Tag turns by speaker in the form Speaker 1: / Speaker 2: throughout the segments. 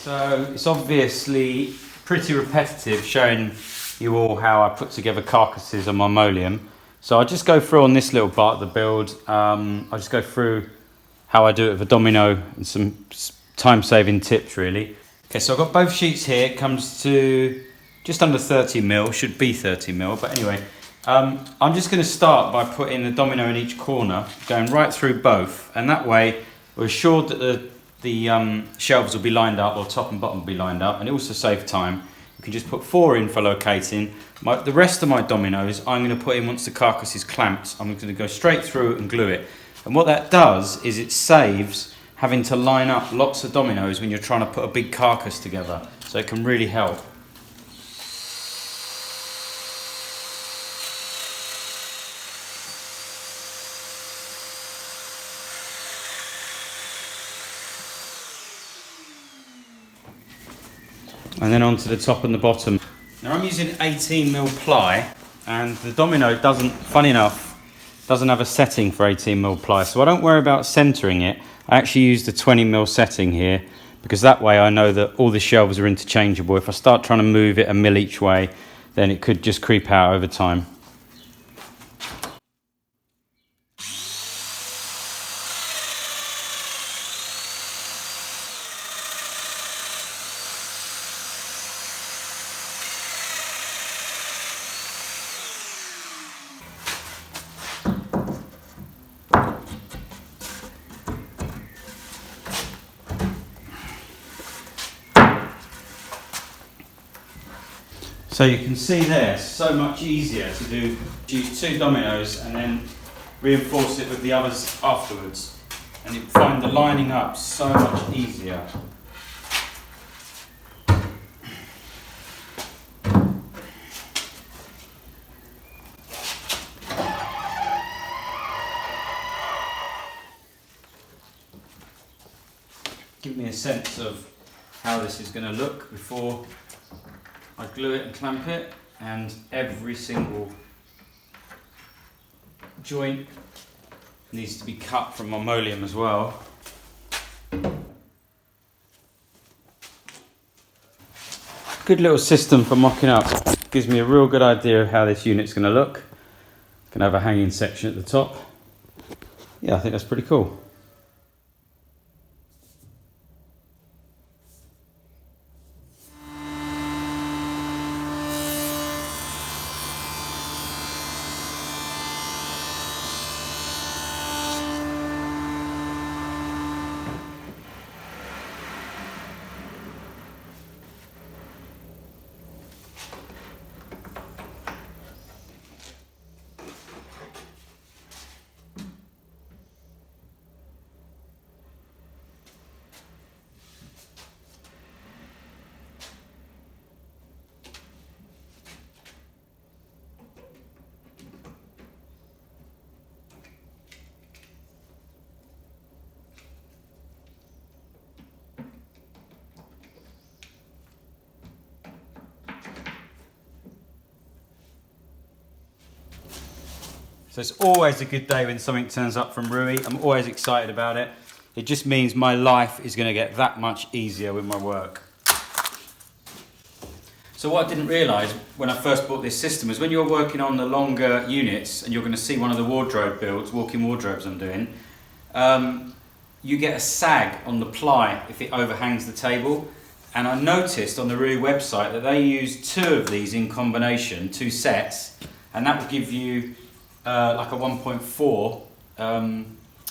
Speaker 1: So it's obviously pretty repetitive showing you all how I put together carcasses on my Moleum. So I'll just go through on this little part of the build. I'll just go through how I do it with a domino and some time-saving tips really. Okay, so I've got both sheets here. It comes to just under 30 mil, should be 30 mil, but anyway. I'm just going to start by putting a domino in each corner, going right through both, and that way we're assured that the shelves will be lined up, or top and bottom will be lined up, and it also saves time. You can just put 4 in for locating. The rest of my dominoes I'm going to put in once the carcass is clamped. I'm going to go straight through and glue it. And what that does is it saves having to line up lots of dominoes when you're trying to put a big carcass together. So it can really help. And then onto the top and the bottom. Now I'm using 18mm ply, and the domino doesn't, funny enough, doesn't have a setting for 18mm ply, so I don't worry about centering it. I actually use the 20mm setting here, because that way I know that all the shelves are interchangeable. If I start trying to move it a mil each way, then it could just creep out over time. So you can see there, so much easier to use 2 dominoes and then reinforce it with the others afterwards. And you find the lining up so much easier. Give me a sense of how this is going to look before I glue it and clamp it, and every single joint needs to be cut from my Moleum as well. Good little system for mocking up. Gives me a real good idea of how this unit's going to look. Going to have a hanging section at the top. Yeah, I think that's pretty cool. So it's always a good day when something turns up from Rui. I'm always excited about it. It just means my life is going to get that much easier with my work. So what I didn't realise when I first bought this system is when you're working on the longer units, and you're going to see one of the wardrobe builds, walk-in wardrobes I'm doing, you get a sag on the ply if it overhangs the table. And I noticed on the Rui website that they use 2 of these in combination, 2 sets, and that will give you like a 1.4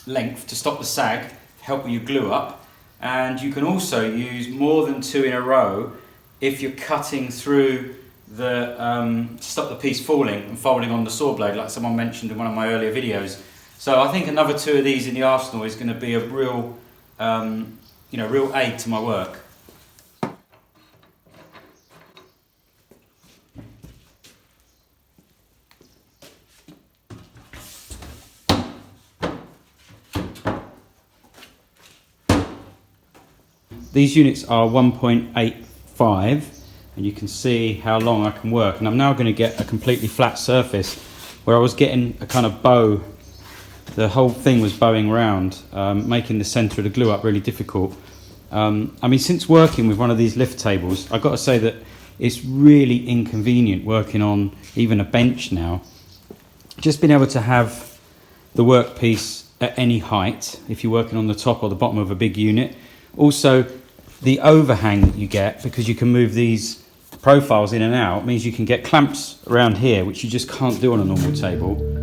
Speaker 1: length to stop the sag, help you glue up. And you can also use more than 2 in a row if you're cutting through the to stop the piece falling and folding on the saw blade, like someone mentioned in one of my earlier videos. So I think another 2 of these in the arsenal is going to be a real real aid to my work. These units are 1.85, and you can see how long I can work. And I'm now going to get a completely flat surface where I was getting a kind of bow. The whole thing was bowing round, making the centre of the glue up really difficult. I mean, since working with one of these lift tables, I've got to say that it's really inconvenient working on even a bench now. Just being able to have the workpiece at any height, if you're working on the top or the bottom of a big unit. Also, the overhang that you get, because you can move these profiles in and out, means you can get clamps around here, which you just can't do on a normal table.